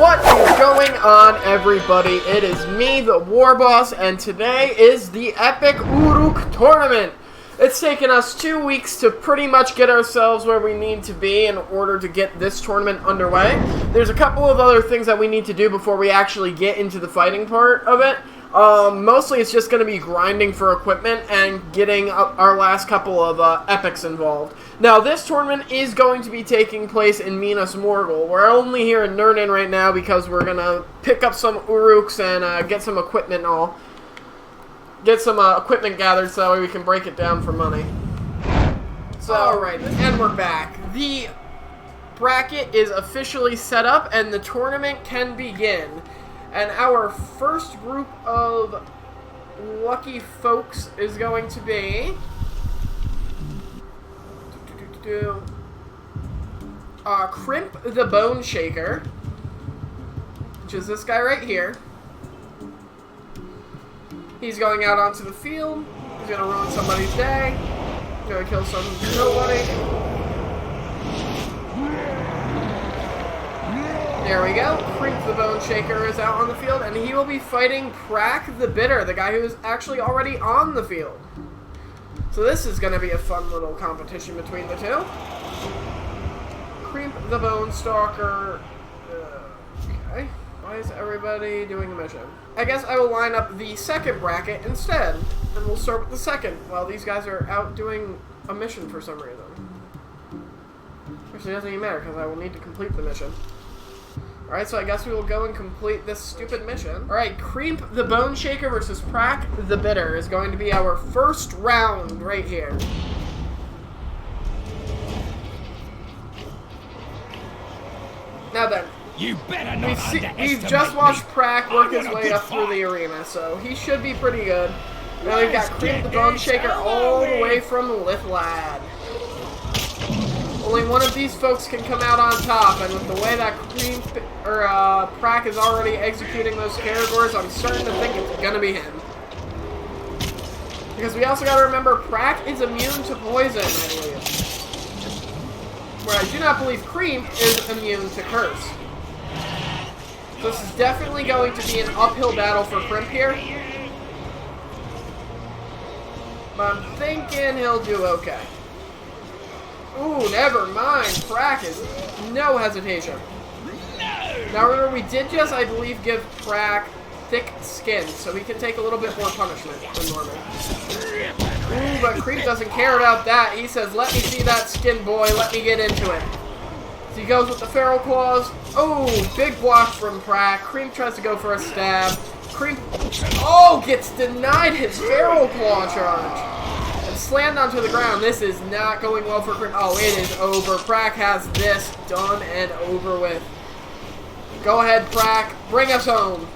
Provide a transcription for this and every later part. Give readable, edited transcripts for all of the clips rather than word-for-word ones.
What is going on, everybody? It is me, the War Boss, and today is the epic Uruk Tournament. It's taken us 2 weeks to pretty much get ourselves where we need to be in order to get this tournament underway. There's a couple of other things that we need to do before we actually get into the fighting part of it. Mostly it's just going to be grinding for equipment and getting our last couple of epics involved. Now, this tournament is going to be taking place in Minas Morgul. We're only here in Nernin right now because we're going to pick up some Uruks and get some equipment equipment gathered so that way we can break it down for money. So, alright, and we're back. The bracket is officially set up and the tournament can begin. And our first group of lucky folks is going to be Crimp the Bone Shaker, which is this guy right here. He's going out onto the field. He's going to ruin somebody's day. He's going to kill some nobody. There we go. Crimp the Bone Shaker is out on the field, and he will be fighting Prak the Bitter, the guy who is actually already on the field. So this is going to be a fun little competition between the two. Crimp the Bone Stalker. Okay. Why is everybody doing a mission? I guess I will line up the second bracket instead, and we'll start with the second while these guys are out doing a mission for some reason. Actually, it doesn't even matter because I will need to complete the mission. Alright, so I guess we will go and complete this stupid mission. Alright, Crimp the Bone Shaker versus Prak the Bitter is going to be our first round right here. Now then, you better not we've just watched Prak work his way up through the arena, so he should be pretty good. Now we've got Crimp the Bone Shaker all the way from Lithlad. Only one of these folks can come out on top, and with the way that Prak is already executing those categories, I'm starting to think it's gonna be him. Because we also gotta remember, Prak is immune to poison, I believe. Where I do not believe Crimp is immune to curse. So this is definitely going to be an uphill battle for Crimp here. But I'm thinking he'll do okay. Ooh, never mind. Prak is no hesitation. Now remember, we did just, I believe, give Prak thick skin, so he can take a little bit more punishment than normal. Ooh, but Creep doesn't care about that. He says, let me see that skin, boy. Let me get into it. So he goes with the Feral Claws. Oh, big block from Prak. Creep tries to go for a stab. Creep, gets denied his Feral Claw charge. Slammed onto the ground. This is not going well for Crimp. Oh, it is over. Prak has this done and over with. Go ahead, Prak. Bring us home.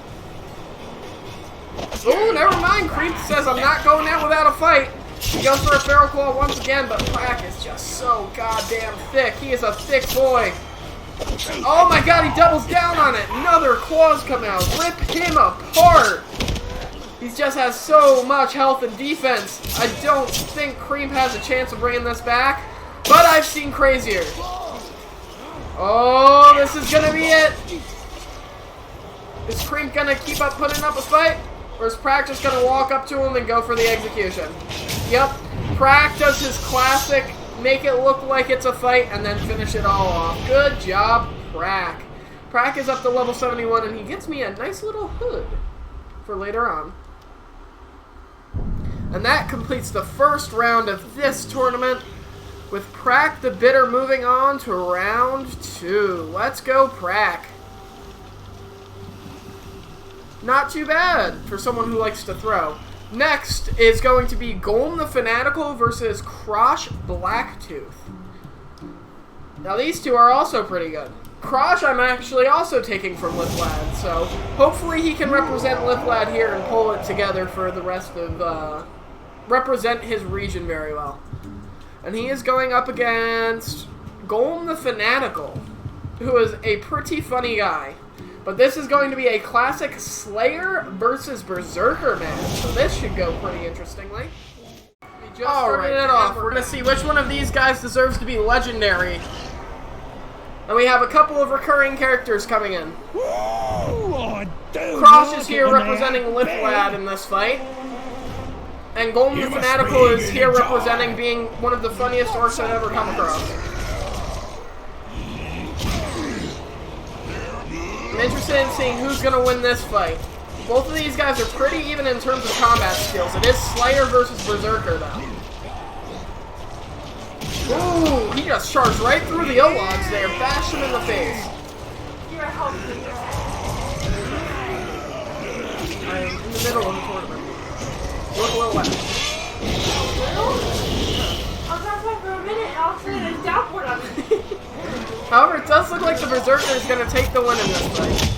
Oh, never mind. Creep says, I'm not going out without a fight. He goes for a Feral Claw once again, but Prak is just so goddamn thick. He is a thick boy. Oh my god, he doubles down on it. Another claws come out. Rip him apart. He just has so much health and defense. I don't think Creep has a chance of bringing this back, but I've seen crazier. Oh, this is going to be it. Is Creep going to keep up putting up a fight? Or is Prak just going to walk up to him and go for the execution? Yep. Prak does his classic, make it look like it's a fight, and then finish it all off. Good job, Prak. Prak is up to level 71, and he gets me a nice little hood for later on. And that completes the first round of this tournament, with Prak the Bitter moving on to round 2. Let's go, Prak. Not too bad for someone who likes to throw. Next is going to be Golem the Fanatical versus Krosh Blacktooth. Now these two are also pretty good. Krosh I'm actually also taking from Lithlad, so hopefully he can represent Lithlad here and pull it together for the rest of, represent his region very well. And he is going up against Golem the Fanatical, who is a pretty funny guy. But this is going to be a classic Slayer versus Berserker match, so this should go pretty interestingly. We just started it off. We're going to see which one of these guys deserves to be legendary. And we have a couple of recurring characters coming in. Cross is here representing Lip Lad in this fight. And Golem the Fanatical is here representing being one of the funniest orcs I've ever come across. I'm interested in seeing who's going to win this fight. Both of these guys are pretty even in terms of combat skills. It is Slayer versus Berserker, though. Ooh, he just charged right through the O-logs there, bashed him in the face. I'm in the middle of the tournament. Look a little left. I was outside for a minute and all of a sudden there's downpour on me. However, it does look like the Berserker is going to take the win in this fight.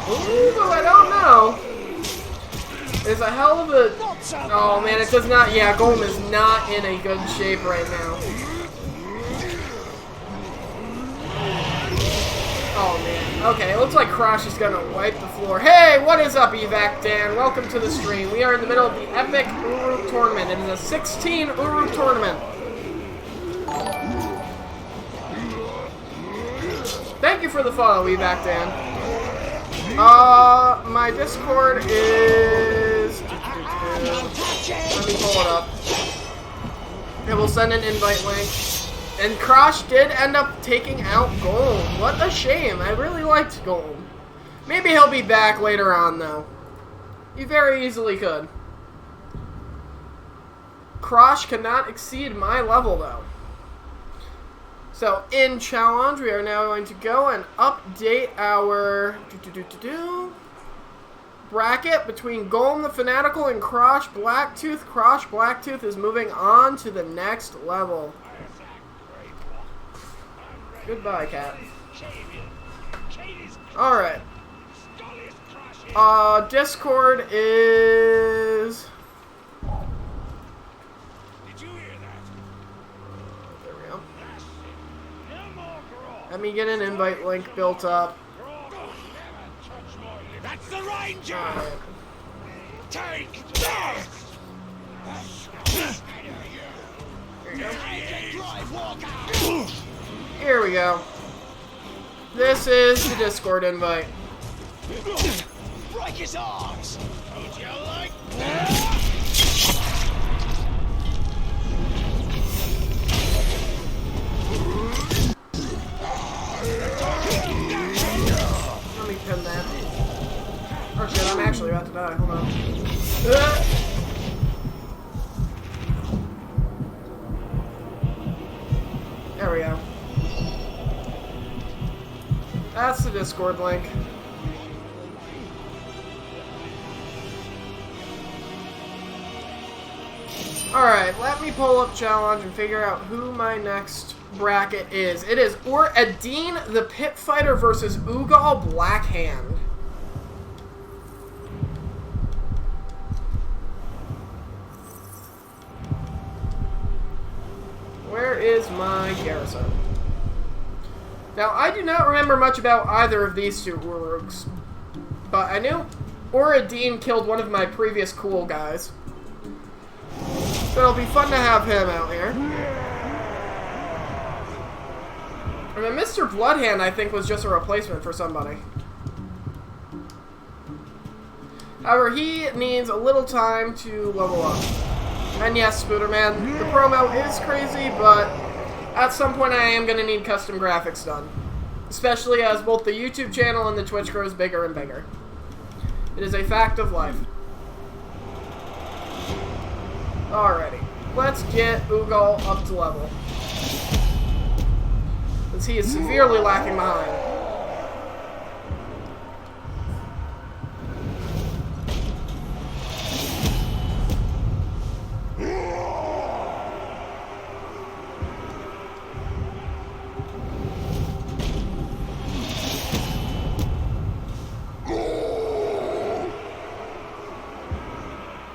Ooh, I don't know. It's a hell of a... Oh, man, it does not... Yeah, Golem is not in a good shape right now. Oh, man. Okay, it looks like Crash is gonna wipe the floor. Hey, what is up, Evac Dan? Welcome to the stream. We are in the middle of the epic Uruk Tournament. It is a 16 Uruk Tournament. Thank you for the follow, Evac Dan. My Discord is... Let me pull it up. And we'll send an invite link. And Crash did end up taking out Golem. What a shame. I really liked Golem. Maybe he'll be back later on, though. He very easily could. Crash cannot exceed my level, though. So, in challenge, we are now going to go and update our bracket between Golem the Fanatical and Crash Blacktooth. Crash Blacktooth is moving on to the next level. Goodbye, cat. Alright. Discord is... There we go. Let me get an invite link built up. That's the Ranger! Right. Take this! Here we go. This is the Discord invite. Break his arms! Would you like Let me pin that. Oh shit, I'm actually about to die. Hold on. There we go. That's the Discord link. Alright, let me pull up challenge and figure out who my next bracket is. It is Adine the Pit Fighter versus Ugal Blackhand. Where is my garrison? Now, I do not remember much about either of these two Uruks, but I knew Adine killed one of my previous cool guys. So it'll be fun to have him out here. And then Mr. Bloodhand, I think, was just a replacement for somebody. However, he needs a little time to level up. And yes, Spooderman, the promo is crazy, but at some point I am going to need custom graphics done. Especially as both the YouTube channel and the Twitch grows bigger and bigger. It is a fact of life. Alrighty, let's get Ugal up to level. Since he is severely lacking behind.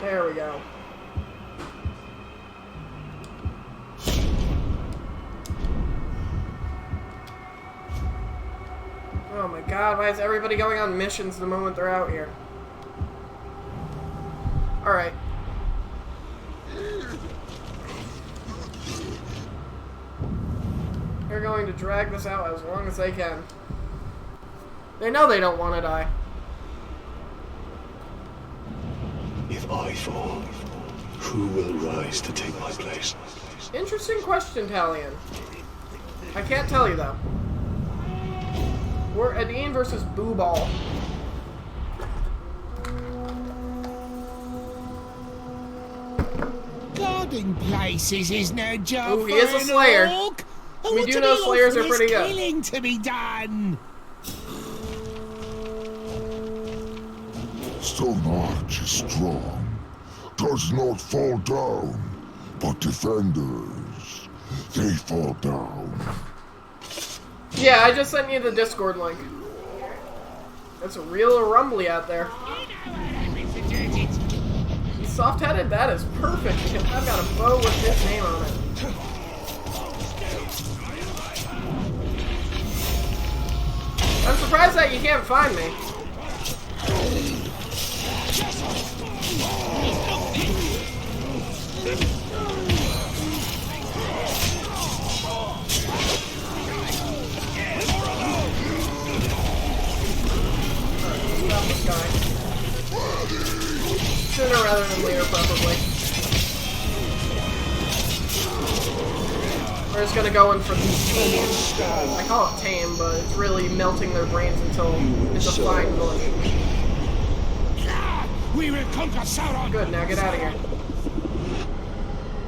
There we go. Oh my god, why is everybody going on missions the moment they're out here? Alright. They're going to drag this out as long as they can. They know they don't want to die. If I fall, who will rise to take my place? Interesting question, Talion. I can't tell you, though. We're Adine versus Booball. Guarding places is no job Ooh, he is a for an slayer. orc. We do know slayers are pretty good. Killing to be done. Stone Arch is strong, does not fall down, but defenders, they fall down. Yeah, I just sent you the Discord link. It's real rumbly out there. Soft-headed, that is perfect because I've got a bow with his name on it. I'm surprised that you can't find me. Stop this guy. Sooner rather than later, probably. We're just gonna go in for the tame. I call it tame, but it's really melting their brains until it's a flying village. We will conquer Sauron. Good, now get out of here.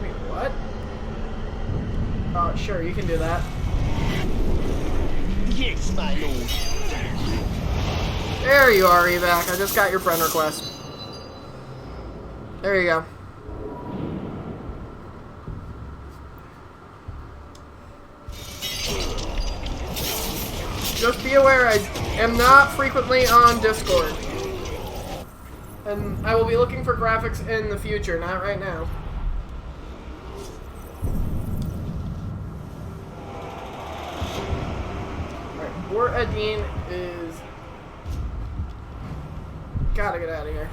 Wait, what? Oh, sure, you can do that. Yes, my lord. There you are, Evac. I just got your friend request. There you go. Just be aware, I am not frequently on Discord. And I will be looking for graphics in the future, not right now. Alright, Adine is... Gotta get out of here.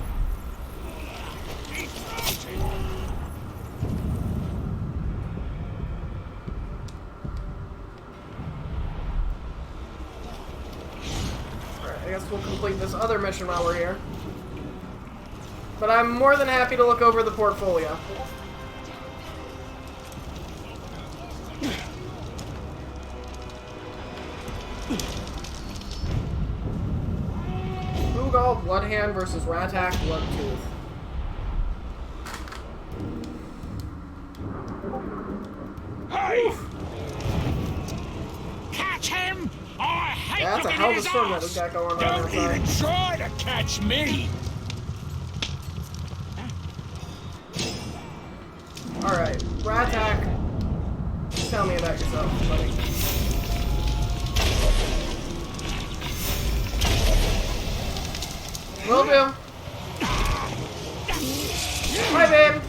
Alright, I guess we'll complete this other mission while we're here. But I'm more than happy to look over the portfolio. Ugal, Bloodhand versus Ratak, Bloodtooth. Hey! Catch him! I hate Yeah, that's a looking hell at of a his storm that arse. we got going on Don't outside. even try to catch me! Alright, Ratak, tell me about yourself, buddy. Will do. Hi, babe.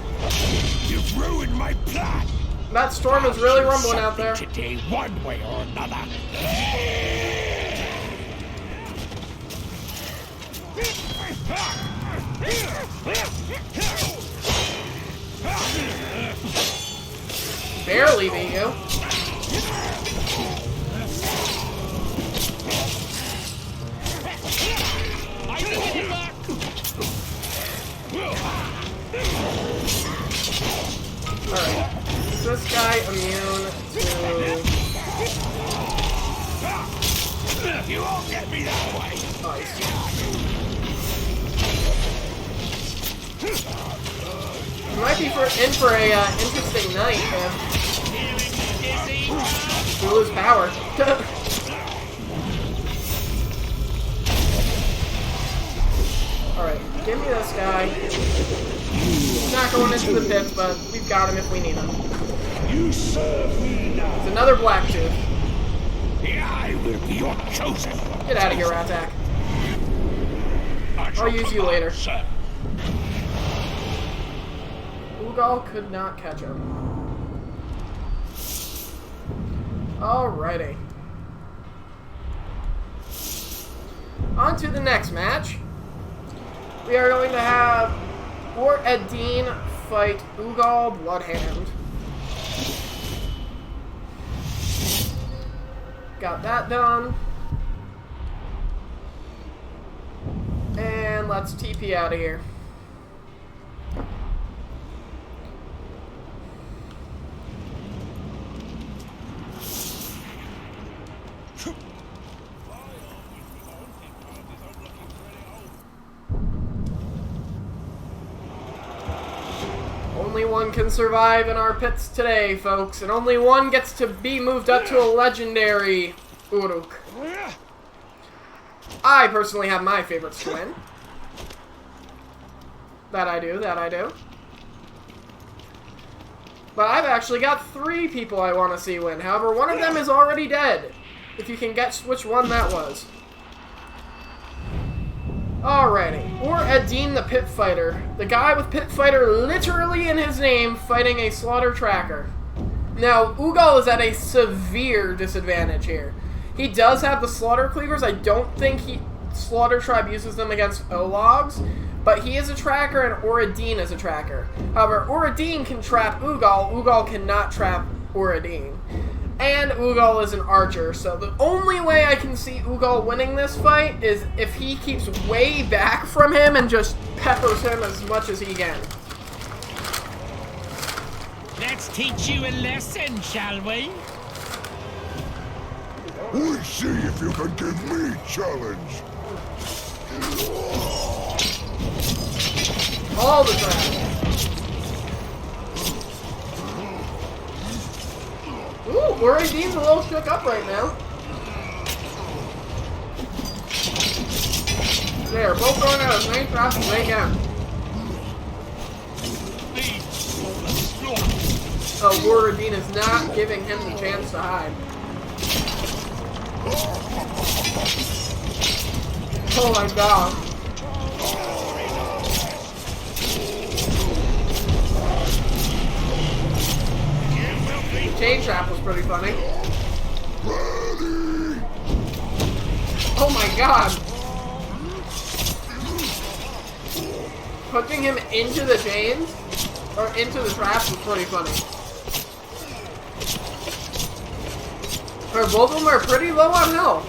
You've ruined my plan! That storm is really rumbling out there. Today, one way or another. Barely beat you. Alright. Is this guy immune to... You won't get me that way! ice? You might be in for a interesting night if you lose power. Alright, give me this guy. He's not going into the pits, but we've got him if we need him. You serve me now! It's another Blacktooth. I will be your chosen! Get out of here, Ratak. I'll use you later. Sir. Ugal could not catch him. Alrighty. On to the next match. We are going to have Adine fight Ugal Bloodhand. Got that done. And let's TP out of here. Only one can survive in our pits today, folks, and only one gets to be moved up to a legendary Uruk. I personally have my favorites to win. That I do. But I've actually got 3 people I want to see win. However, one of them is already dead. If you can guess which one that was. Alrighty. Or Adin the Pit Fighter. The guy with Pit Fighter literally in his name fighting a Slaughter Tracker. Now, Ugal is at a severe disadvantage here. He does have the Slaughter Cleavers. I don't think Slaughter Tribe uses them against Ologs. But he is a tracker and Oradin is a tracker. However, Oradin can trap Ugal. Ugal cannot trap Oradin. And Ugal is an archer, so the only way I can see Ugal winning this fight is if he keeps way back from him and just peppers him as much as he can. Let's teach you a lesson, shall we? We see if you can give me challenge. All the time. Ooh, Oradin's a little shook up right now. They're both throwing out as many traps as they can. Oh, Oradin is not giving him the chance to hide. Oh my god. Chain trap was pretty funny. Oh my god. Putting him into the chains, or into the traps, was pretty funny. Or both of them are pretty low on health.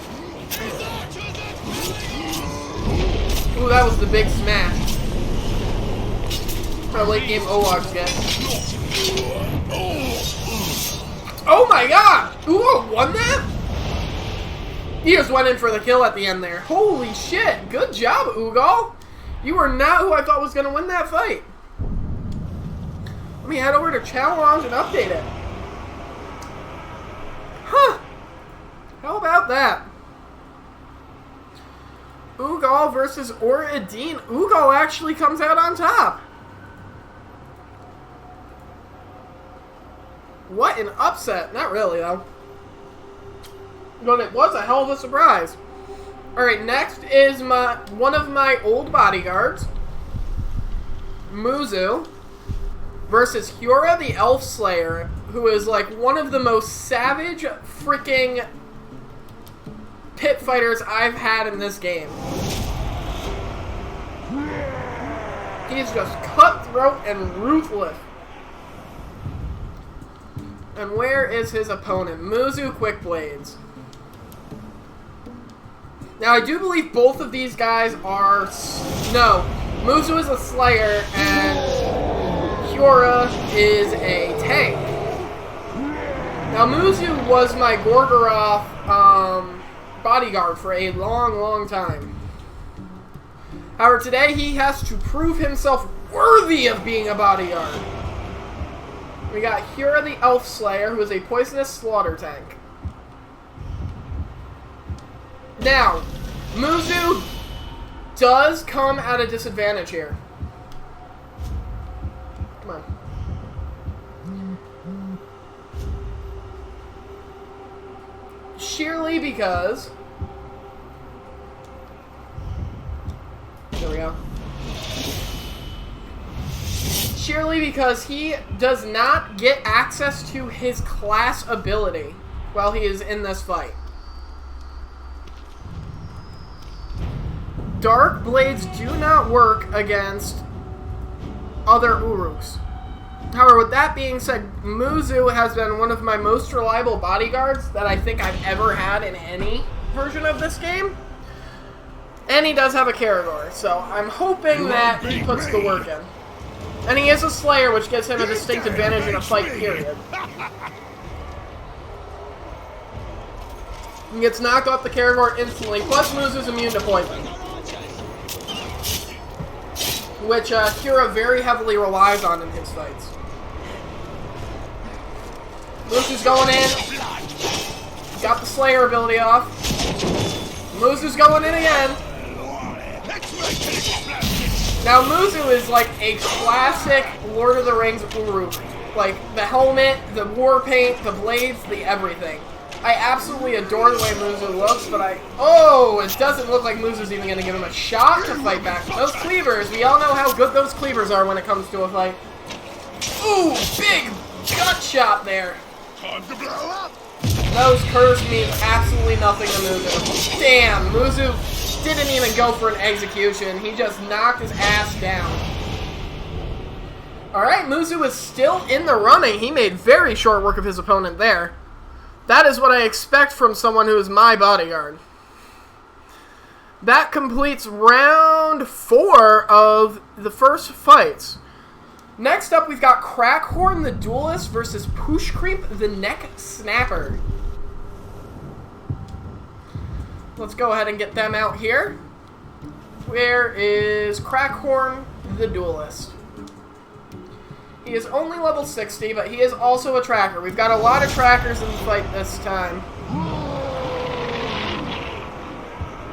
Ooh, that was the big smash. How late game Ologs get. Oh my god! Ugal won that? He just went in for the kill at the end there. Holy shit! Good job, Ugal! You were not who I thought was going to win that fight. Let me head over to Channel Lounge and update it. Huh. How about that? Ugal versus Oradin. Ugal actually comes out on top. What an upset. Not really, though. But it was a hell of a surprise. Alright, next is one of my old bodyguards, Muzu, versus Hura the Elf Slayer, who is like one of the most savage freaking pit fighters I've had in this game. He's just cutthroat and ruthless. And where is his opponent? Muzu Quick Blades. Now, I do believe both of these guys are... No, Muzu is a Slayer, and Hura is a tank. Now, Muzu was my Gorgoroth bodyguard for a long, long time. However, today he has to prove himself worthy of being a bodyguard. We got Hura the Elf Slayer, who is a poisonous slaughter tank. Now, Muzu does come at a disadvantage here. Come on. Sheerly because... There we go. Sheerly because he does not get access to his class ability while he is in this fight. Dark Blades do not work against other Uruks. However, with that being said, Muzu has been one of my most reliable bodyguards that I think I've ever had in any version of this game. And he does have a Karagor, so I'm hoping that he puts the work in. And he is a Slayer, which gives him a distinct advantage in a fight, period. He gets knocked off the Karagor instantly, plus Muzu's immune to poison. Which Kira very heavily relies on in his fights. Muzu's going in. Got the Slayer ability off. Muzu's going in again. Now Muzu is like a classic Lord of the Rings Uruk. Like the helmet, the war paint, the blades, the everything. I absolutely adore the way Muzu looks, but it doesn't look like Muzu's even going to give him a shot to fight back. Those cleavers, we all know how good those cleavers are when it comes to a fight. Ooh, big gut shot there. Time to blow up. Those curves mean absolutely nothing to Muzu. Damn, Muzu didn't even go for an execution. He just knocked his ass down. Alright, Muzu is still in the running. He made very short work of his opponent there. That is what I expect from someone who is my bodyguard. That completes round 4 of the first fights. Next up, we've got Crackhorn the Duelist versus Pushcreep the Neck Snapper. Let's go ahead and get them out here. Where is Crackhorn the Duelist? He is only level 60, but he is also a tracker. We've got a lot of trackers in the fight this time.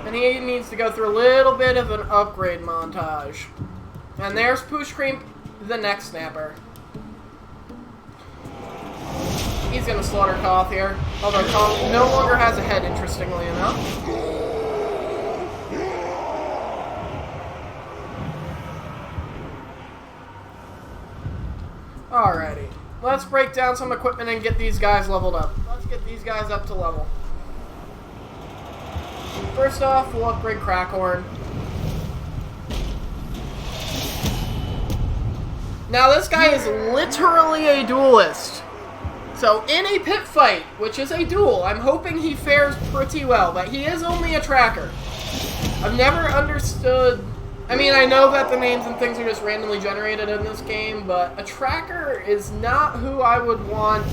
And he needs to go through a little bit of an upgrade montage. And there's Pushcreep the Neck Snapper. He's going to slaughter Koth here. Although Koth no longer has a head, interestingly enough. Alrighty. Let's break down some equipment and get these guys leveled up. Let's get these guys up to level. First off, we'll upgrade Crackhorn. Now this guy is literally a duelist. So in a pit fight, which is a duel, I'm hoping he fares pretty well, but he is only a tracker. I've never understood... I mean, I know that the names and things are just randomly generated in this game, but a tracker is not who I would want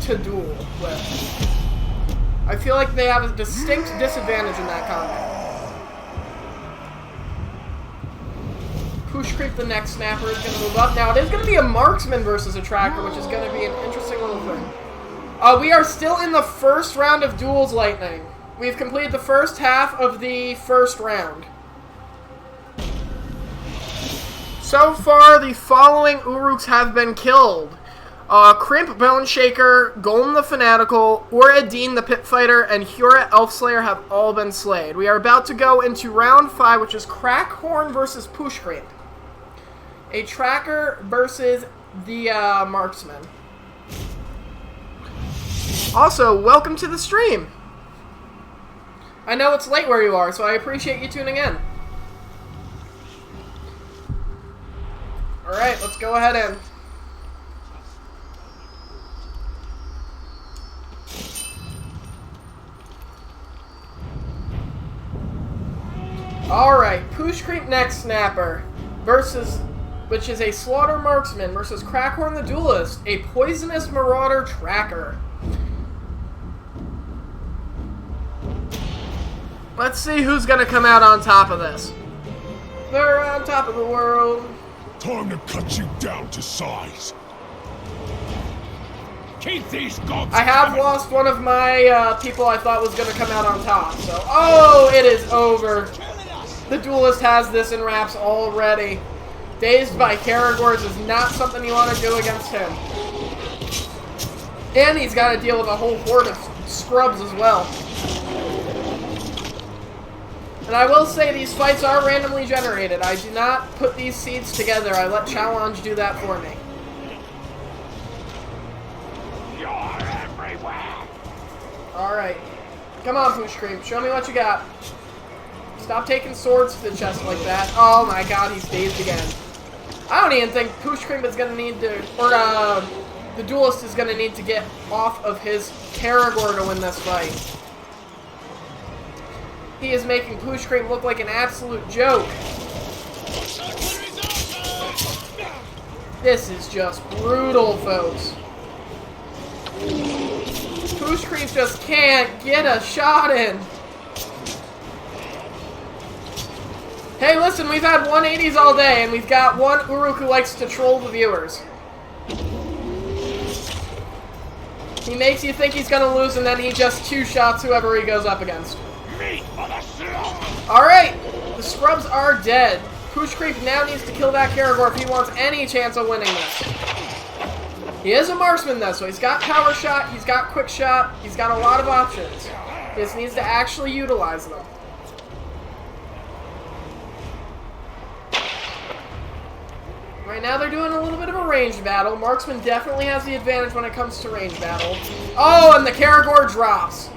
to duel with. I feel like they have a distinct disadvantage in that combat. Pushcreep the Neck Snapper is going to move up. Now, it is going to be a marksman versus a tracker, which is going to be an interesting little thing. We are still in the first round of Duels Lightning. We've completed the first half of the first round. So far, the following Uruks have been killed. Crimp Boneshaker, Golem the Fanatical, Oradine the Pitfighter, and Hura Elfslayer have all been slayed. We are about to go into round 5, which is Crackhorn versus Pushcreep. A tracker versus the marksman. Also, welcome to the stream. I know it's late where you are, so I appreciate you tuning in. Alright, let's go ahead and... Alright, Pushcreep Neck Snapper versus... which is a Slaughter Marksman versus Crackhorn the Duelist, a Poisonous Marauder Tracker. Let's see who's gonna come out on top of this. They're on top of the world. Time to cut you down to size. Keep these gods I have coming. lost one of my people I thought was gonna come out on top, so... Oh, it is over. The Duelist has this in wraps already. Dazed by Karagors is not something you want to do against him. And he's got to deal with a whole horde of scrubs as well. And I will say these fights are randomly generated. I do not put these seeds together. I let Challenge do that for me. You're everywhere. Alright. Come on, Pushcreep. Show me what you got. Stop taking swords to the chest like that. Oh my god, he's dazed again. I don't even think Pushkrim is gonna need to, or the duelist is gonna need to get off of his Karagor to win this fight. He is making Pushkrim look like an absolute joke. This is just brutal, folks. Pushkrim just can't get a shot in. Hey, listen, we've had 180s all day, and we've got one Uruk who likes to troll the viewers. He makes you think he's gonna lose, and then he just two-shots whoever he goes up against. Alright, the scrubs are dead. Pushkrim now needs to kill that Karagor if he wants any chance of winning this. He is a marksman, though, so he's got power shot, he's got quick shot, he's got a lot of options. He just needs to actually utilize them. Right now they're doing a little bit of a ranged battle. Marksman definitely has the advantage when it comes to ranged battle. Oh, and the Karagor drops.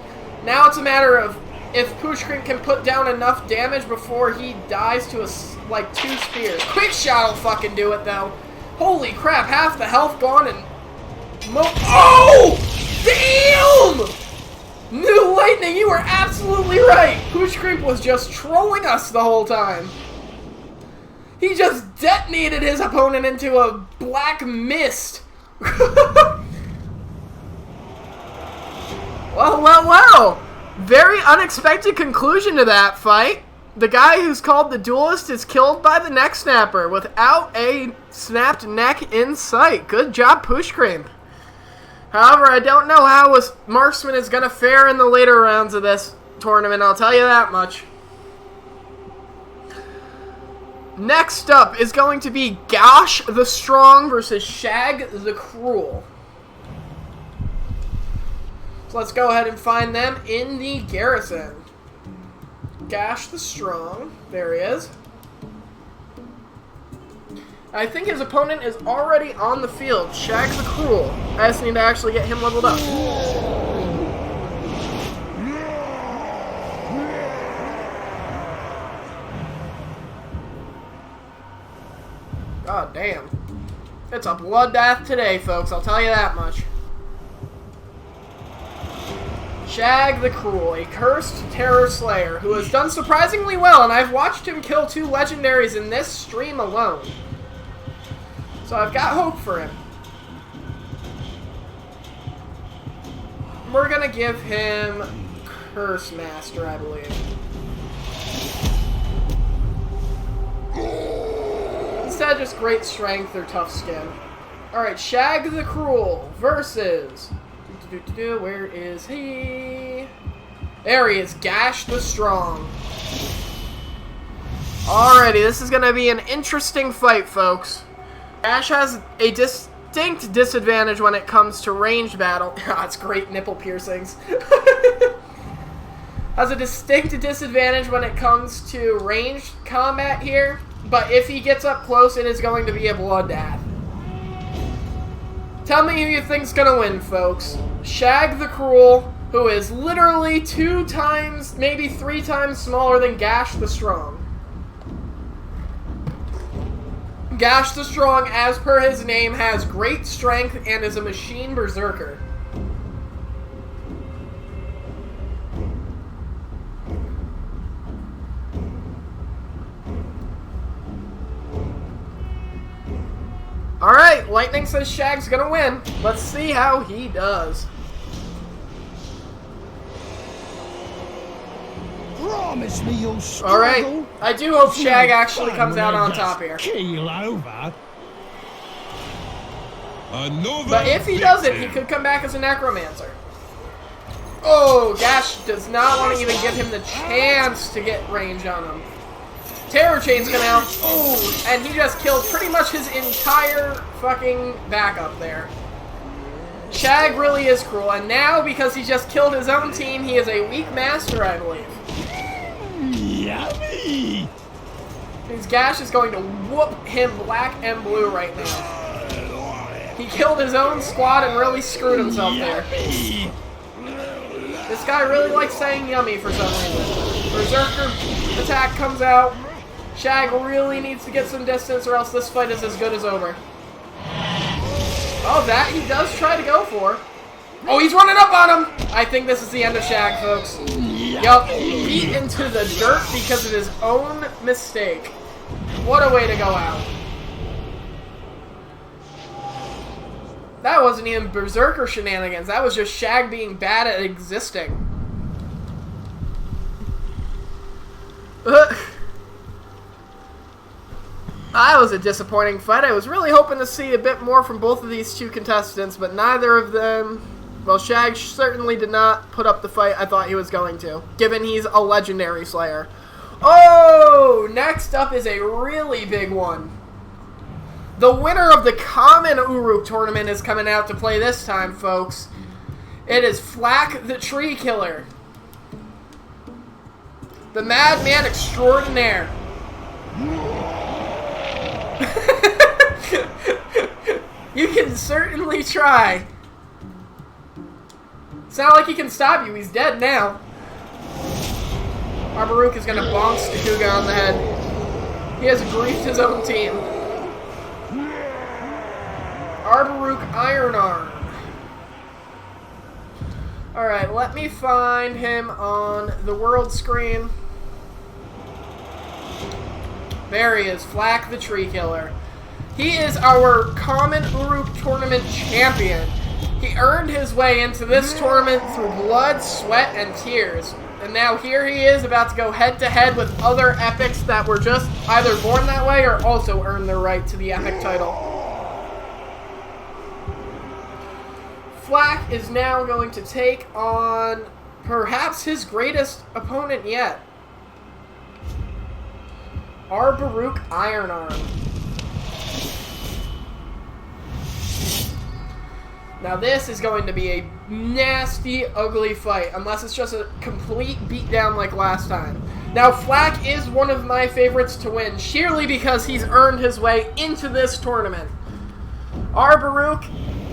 Now it's a matter of if Pushkrim can put down enough damage before he dies to like 2 spears. Quick shot will fucking do it, though. Holy crap, half the health gone and... Oh! Damn! New Lightning, you were absolutely right. Pushkrim was just trolling us the whole time. He just detonated his opponent into a black mist. Well. Very unexpected conclusion to that fight. The guy who's called the duelist is killed by the neck snapper without a snapped neck in sight. Good job, Pushkrim. However, I don't know how Marksman is going to fare in the later rounds of this tournament. I'll tell you that much. Next up is going to be Gash the Strong versus Shag the Cruel. So let's go ahead and find them in the garrison. Gash the Strong. There he is. I think his opponent is already on the field. Shag the Cruel. I just need to actually get him leveled up. God damn. It's a bloodbath today, folks. I'll tell you that much. Shag the Cruel, a cursed terror slayer who has done surprisingly well, and I've watched him kill 2 legendaries in this stream alone. So I've got hope for him. We're gonna give him Curse Master, I believe. Instead of just great strength or tough skin. Alright, Shag the Cruel versus... Where is he? There he is, Gash the Strong. Alrighty, this is going to be an interesting fight, folks. Gash has a distinct disadvantage when it comes to ranged battle. It's great nipple piercings. Has a distinct disadvantage when it comes to ranged combat here, but if he gets up close, it is going to be a bloodbath. Tell me who you think's gonna win, folks. Shag the Cruel, who is literally 2 times, maybe 3 times smaller than Gash the Strong. Gash the Strong, as per his name, has great strength and is a machine berserker. Alright, Lightning says Shag's gonna win. Let's see how he does. Promise me you'll struggle. Alright, I do hope Shag actually comes out on top here. Keel over. But if he doesn't, he could come back as a Necromancer. Oh, Gash does not want to even give him the chance to get range on him. Terror Chain's gonna out. Oh, and he just killed pretty much his entire fucking backup there. Shag really is cruel, and now, because he just killed his own team, he is a weak master, I believe. Yummy! Means Gash is going to whoop him black and blue right now. He killed his own squad and really screwed himself there. This guy really likes saying yummy for some reason. Berserker attack comes out. Shag really needs to get some distance or else this fight is as good as over. Oh, that he does try to go for. Oh, he's running up on him! I think this is the end of Shag, folks. Yup, beat into the dirt because of his own mistake. What a way to go out. That wasn't even Berserker shenanigans. That was just Shag being bad at existing. That was a disappointing fight. I was really hoping to see a bit more from both of these two contestants, but neither of them... Well, Shag certainly did not put up the fight I thought he was going to, given he's a legendary Slayer. Oh! Next up is a really big one. The winner of the common Uruk tournament is coming out to play this time, folks. It is Flak the Tree Killer. The Madman Extraordinaire. You can certainly try. It's not like he can stop you. He's dead now. Uruk is going to bonk Stakuga on the head. He has griefed his own team. Uruk Iron Arm. Alright, let me find him on the world screen. There he is, Flak the Tree Killer. He is our common Uruk tournament champion. He earned his way into this tournament through blood, sweat, and tears. And now here he is about to go head-to-head with other epics that were just either born that way or also earned their right to the epic title. Flak is now going to take on perhaps his greatest opponent yet. Uruk Iron Arm. Now this is going to be a nasty, ugly fight, unless it's just a complete beatdown like last time. Now Flak is one of my favorites to win, sheerly because he's earned his way into this tournament. Uruk,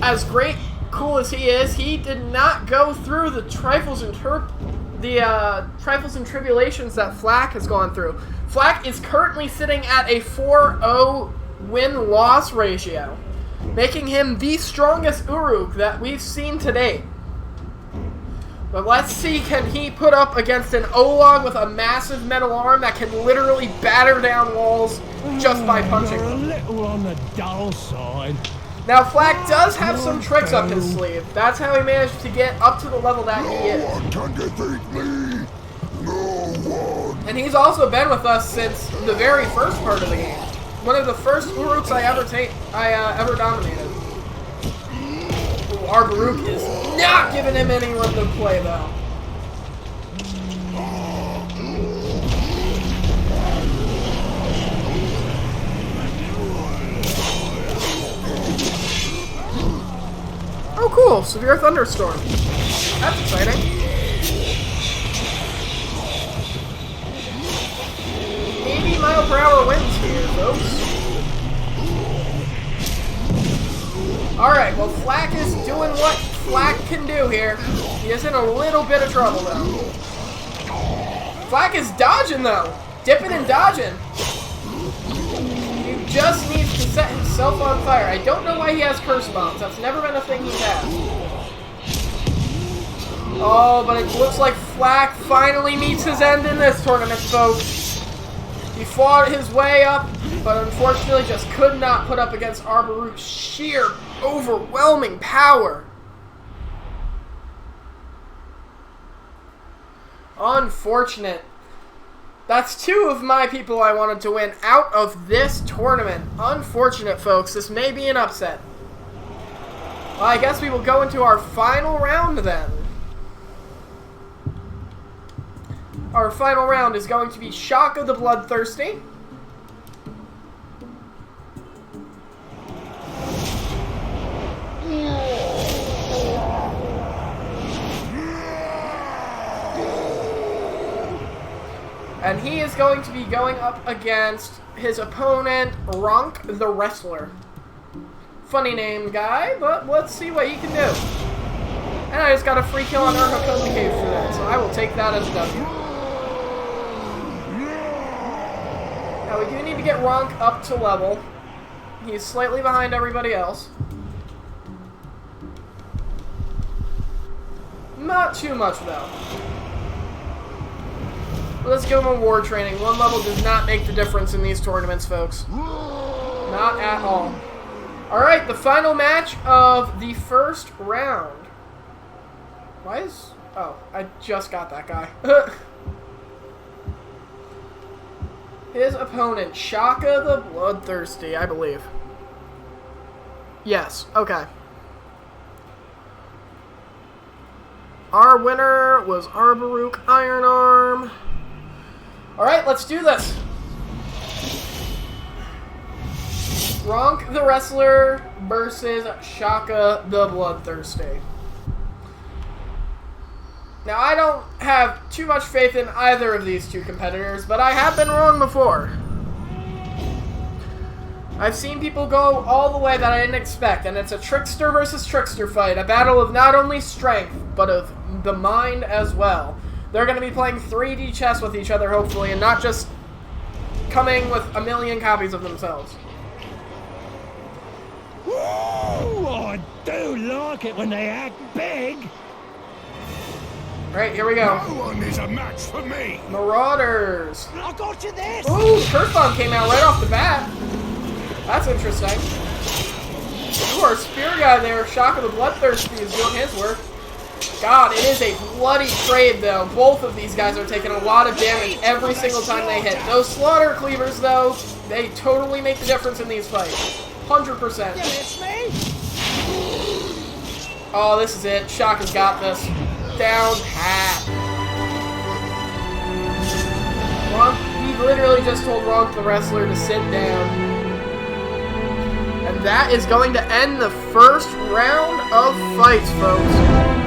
as great, cool as he is, he did not go through the trifles and tribulations that Flak has gone through. Flak is currently sitting at a 4-0 win-loss ratio, making him the strongest Uruk that we've seen to date. But let's see, can he put up against an O-Log with a massive metal arm that can literally batter down walls just by punching them. A little on the dull side. Now, Flak does have some tricks up his sleeve. That's how he managed to get up to the level that he is. No one can defeat me. No one. And he's also been with us since the very first part of the game. One of the first Uruks I ever dominated. Ooh, Uruk is not giving him any room to play, though. Oh, cool. Severe thunderstorm. That's exciting. 80-mile-per-hour winds here, folks. Alright, well, Flak is doing what Flak can do here. He is in a little bit of trouble, though. Flak is dodging, though. Dipping and dodging. He just needs to set himself on fire. I don't know why he has curse bombs. That's never been a thing he has. Oh, but it looks like Flak finally meets his end in this tournament, folks. He fought his way up, but unfortunately just could not put up against Uruk's sheer, overwhelming power. Unfortunate. That's two of my people I wanted to win out of this tournament. Unfortunate, folks. This may be an upset. Well, I guess we will go into our final round then. Our final round is going to be Shaka the Bloodthirsty. And he is going to be going up against his opponent, Ronk the Wrestler. Funny name guy, but let's see what he can do. And I just got a free kill on Uruk in the cave for that, so I will take that as a W. Now we do need to get Ronk up to level. He's slightly behind everybody else. Not too much, though. Let's give him a war training. One level does not make the difference in these tournaments, folks. Not at all. Alright, the final match of the first round. Why is... Oh, I just got that guy. His opponent, Shaka the Bloodthirsty, I believe. Yes, okay. Our winner was Uruk Iron Arm. Alright, let's do this. Ronk the Wrestler versus Shaka the Bloodthirsty. Now, I don't have too much faith in either of these two competitors, but I have been wrong before. I've seen people go all the way that I didn't expect, and it's a trickster versus trickster fight, a battle of not only strength, but of the mind as well. They're going to be playing 3D chess with each other, hopefully, and not just coming with a million copies of themselves. Woo! I do like it when they act big. Alright, here we go. No one is a match for me. Marauders. I got you this. Ooh, Curse Bomb came out right off the bat. That's interesting. Ooh, our spear guy there, Shaka the Bloodthirsty, is doing his work. God, it is a bloody trade, though. Both of these guys are taking a lot of damage every single time they hit. Those Slaughter Cleavers, though, they totally make the difference in these fights. 100%. You miss me? Oh, this is it. Shaka's got this. Down pat. Ronk, he literally just told Ronk the Wrestler to sit down. And that is going to end the first round of fights, folks.